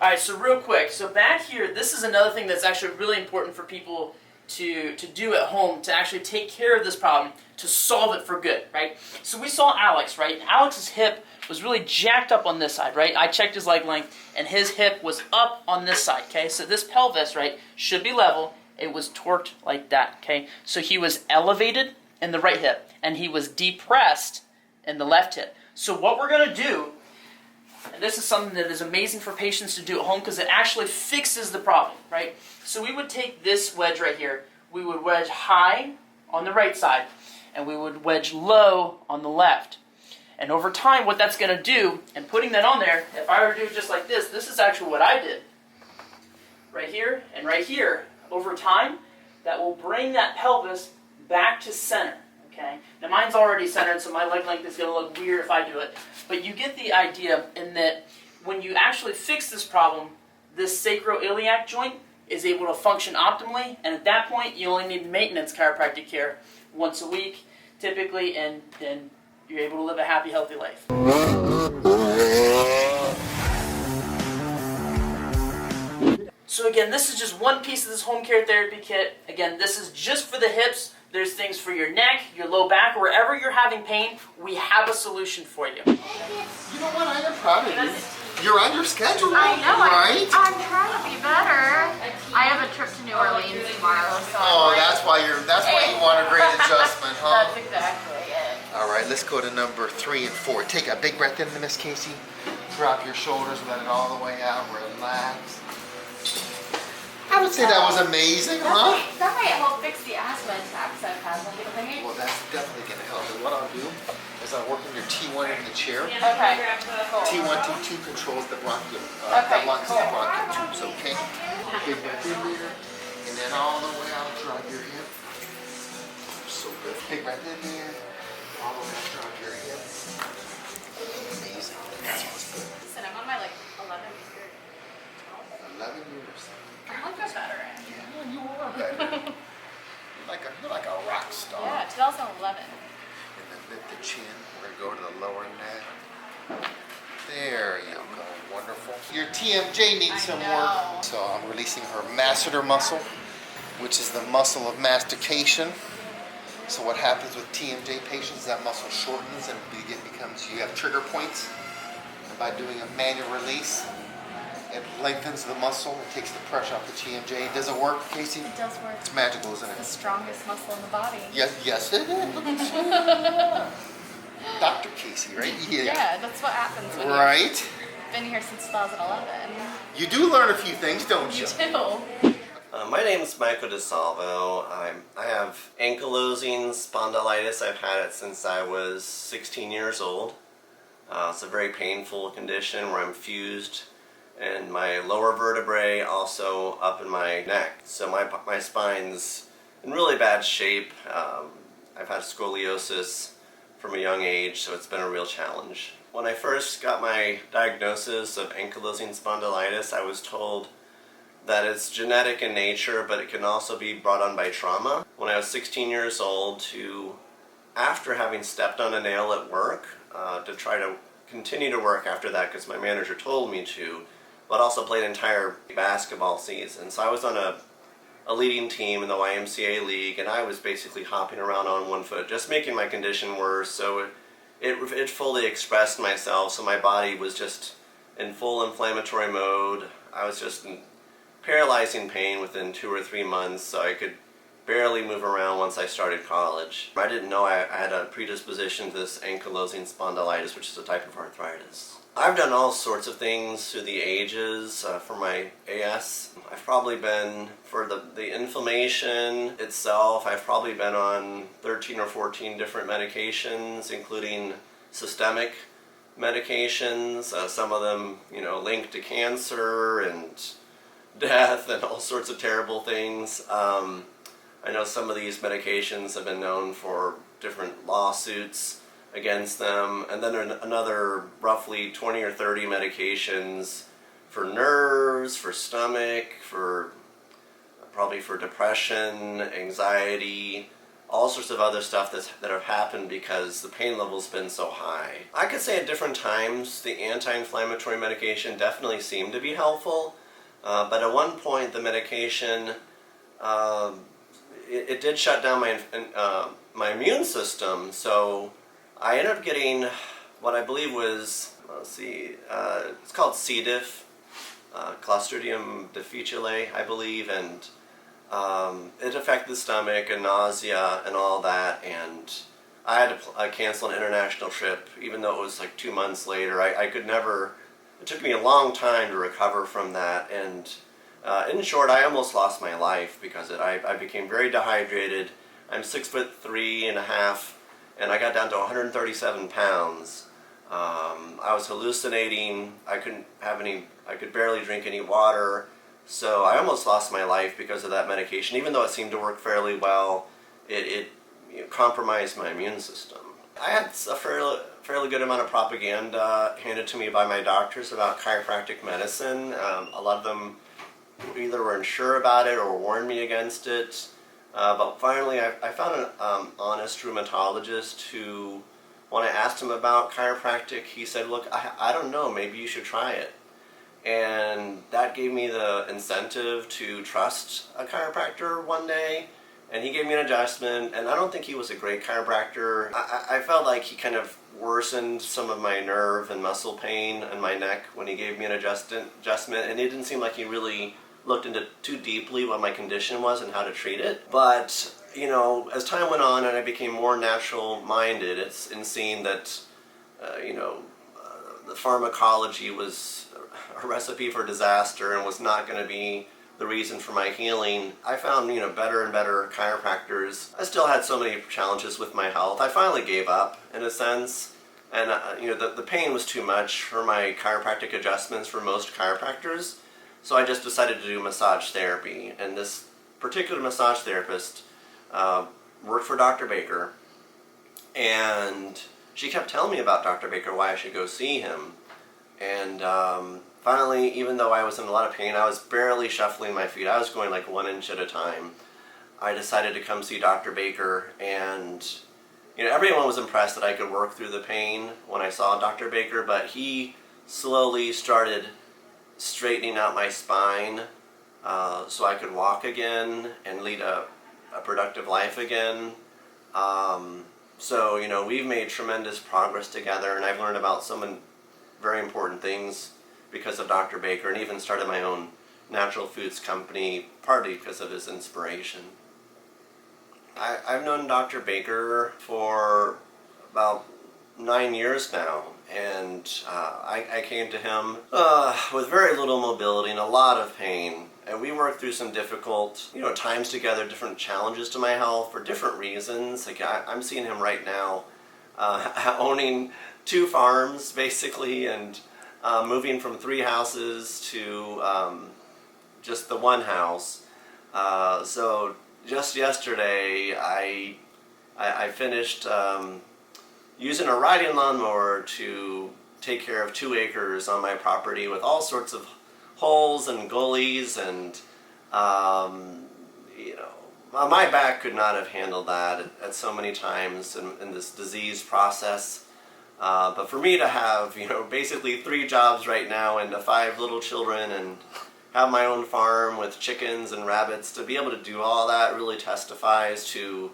All right, so real quick, so back here, this is another thing that's actually really important for people to do at home to actually take care of this problem, to solve it for good, right? So we saw Alex, right? Alex's hip was really jacked up on this side, right? I checked his leg length, and his hip was up on this side, okay? So this pelvis, right, should be level. It was torqued like that, okay? So he was elevated in the right hip, and he was depressed in the left hip. So what we're going to do, and this is something that is amazing for patients to do at home because it actually fixes the problem, right? So we would take this wedge right here. We would wedge high on the right side, and we would wedge low on the left. And over time, what that's going to do, and putting that on there, if I were to do it just like this is actually what I did. Right here and right here. Over time, that will bring that pelvis back to center. Okay. Now mine's already centered, so my leg length is going to look weird if I do it. But you get the idea in that when you actually fix this problem, this sacroiliac joint is able to function optimally, and at that point, you only need maintenance chiropractic care once a week, typically, and then you're able to live a happy, healthy life. So again, this is just one piece of this home care therapy kit. Again, this is just for the hips. There's things for your neck, your low back, wherever you're having pain, we have a solution for you. You know what? I am proud of you. You're on your schedule, I know, right? I'm trying to be better. I have a trip to New Orleans tomorrow, so that's why you want a great adjustment, huh? That's exactly it. All right, let's go to number 3 and 4. Take a big breath in, Miss Casey. Drop your shoulders, let it all the way out. Relax. I would say that was amazing, huh? That might help fix the asthma attacks I've had lately. Well, that's definitely going to help. And what I'll do is I'll work on your T1 in the chair. Okay, cool. T1, T2 controls the bronchial, Okay, the lungs cool. and the bronchial tubes, okay? Big breath in there, and then all the way out, drop your hip. So good. Big breath in there, all the way out, drop your hip. Amazing. That was good. Listen, I'm on my 11th year. 11 years. I'm like a veteran. Yeah, you are better. You're like a rock star. Yeah, 2011. And then lift the chin. We're going to go to the lower neck. There you go. Wonderful. Your TMJ needs some work. So I'm releasing her masseter muscle, which is the muscle of mastication. So what happens with TMJ patients, that muscle shortens and becomes, you have trigger points. And by doing a manual release, it lengthens the muscle, it takes the pressure off the TMJ. Does it work, Casey? It does work. It's magical, isn't it? The strongest muscle in the body. Yes it is. Look at you. Dr. Casey, right? Yeah, that's what happens when you've been here since 2011. You do learn a few things, don't you? You do. My name is Michael DeSalvo. I have ankylosing spondylitis. I've had it since I was 16 years old. It's a very painful condition where I'm fused and my lower vertebrae, also up in my neck. So my spine's in really bad shape. I've had scoliosis from a young age, so it's been a real challenge. When I first got my diagnosis of ankylosing spondylitis, I was told that it's genetic in nature, but it can also be brought on by trauma. When I was 16 years old, after having stepped on a nail at work, to try to continue to work after that because my manager told me to, but also played an entire basketball season. So I was on a leading team in the YMCA league, and I was basically hopping around on one foot, just making my condition worse. So it fully expressed myself, so my body was just in full inflammatory mode. I was just in paralyzing pain within 2 or 3 months, so I could barely move around once I started college. I didn't know I had a predisposition to this ankylosing spondylitis, which is a type of arthritis. I've done all sorts of things through the ages for my AS. I've probably been, for the inflammation itself, I've probably been on 13 or 14 different medications, including systemic medications, some of them, linked to cancer and death and all sorts of terrible things. I know some of these medications have been known for different lawsuits against them, and then there are another roughly 20 or 30 medications for nerves, for stomach, probably for depression, anxiety, all sorts of other stuff that have happened because the pain level's been so high. I could say at different times the anti-inflammatory medication definitely seemed to be helpful, but at one point the medication, it did shut down my immune system, so I ended up getting what I believe was, it's called C. diff, Clostridium difficile, I believe, and it affected the stomach and nausea and all that, and I had to cancel an international trip, even though it was like 2 months later. I could never, it took me a long time to recover from that, and in short, I almost lost my life because of it. I became very dehydrated. I'm 6'3.5", and I got down to 137 pounds. I was hallucinating. I could barely drink any water. So I almost lost my life because of that medication. Even though it seemed to work fairly well, it compromised my immune system. I had a fairly good amount of propaganda handed to me by my doctors about chiropractic medicine. A lot of them either were unsure about it or warned me against it. But finally I found an honest rheumatologist who, when I asked him about chiropractic, he said, look, I don't know, maybe you should try it. And that gave me the incentive to trust a chiropractor one day, and he gave me an adjustment, and I don't think he was a great chiropractor. I felt like he kind of worsened some of my nerve and muscle pain in my neck when he gave me an adjustment, and it didn't seem like he really looked into too deeply what my condition was and how to treat it. But, you know, as time went on and I became more natural-minded, it's in seeing that, the pharmacology was a recipe for disaster and was not going to be the reason for my healing. I found, better and better chiropractors. I still had so many challenges with my health. I finally gave up, in a sense, and the pain was too much for my chiropractic adjustments for most chiropractors, so I just decided to do massage therapy. And this particular massage therapist worked for Dr. Baker, and she kept telling me about Dr. Baker, why I should go see him. And finally, even though I was in a lot of pain, I was barely shuffling my feet. I was going like 1 inch at a time. I decided to come see Dr. Baker, and everyone was impressed that I could work through the pain when I saw Dr. Baker, but he slowly started straightening out my spine so I could walk again and lead a productive life again. So, we've made tremendous progress together, and I've learned about some very important things because of Dr. Baker, and even started my own natural foods company, partly because of his inspiration. I've known Dr. Baker for about 9 years now, and I came to him with very little mobility and a lot of pain, and we worked through some difficult times together, different challenges to my health for different reasons. Like I'm seeing him right now owning 2 farms basically, and moving from 3 houses to just the 1 house. So just yesterday I finished using a riding lawnmower to take care of 2 acres on my property with all sorts of holes and gullies, and my back could not have handled that at so many times in this disease process. But for me to have, basically 3 jobs right now and 5 little children and have my own farm with chickens and rabbits, to be able to do all that really testifies to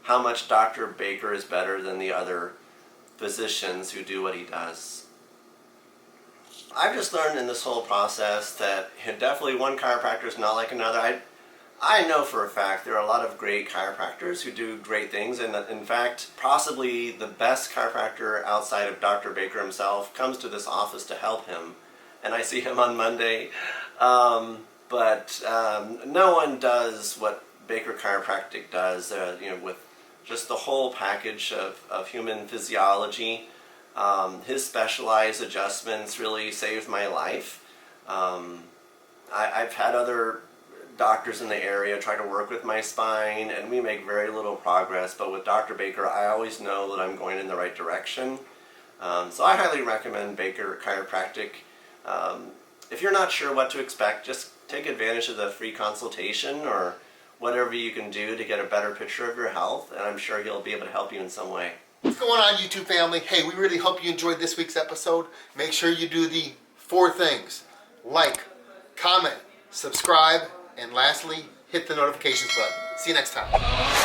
how much Dr. Baker is better than the other physicians who do what he does. I've just learned in this whole process that definitely one chiropractor is not like another. I know for a fact there are a lot of great chiropractors who do great things, and in fact, possibly the best chiropractor outside of Dr. Baker himself comes to this office to help him, and I see him on Monday. But no one does what Baker Chiropractic does, with just the whole package of human physiology. His specialized adjustments really saved my life. I've had other doctors in the area try to work with my spine, and we make very little progress, but with Dr. Baker I always know that I'm going in the right direction. So I highly recommend Baker Chiropractic. If you're not sure what to expect, just take advantage of the free consultation or whatever you can do to get a better picture of your health, and I'm sure he'll be able to help you in some way. What's going on, YouTube family? Hey, we really hope you enjoyed this week's episode. Make sure you do the 4 things: like, comment, subscribe, and lastly, hit the notifications button. See you next time.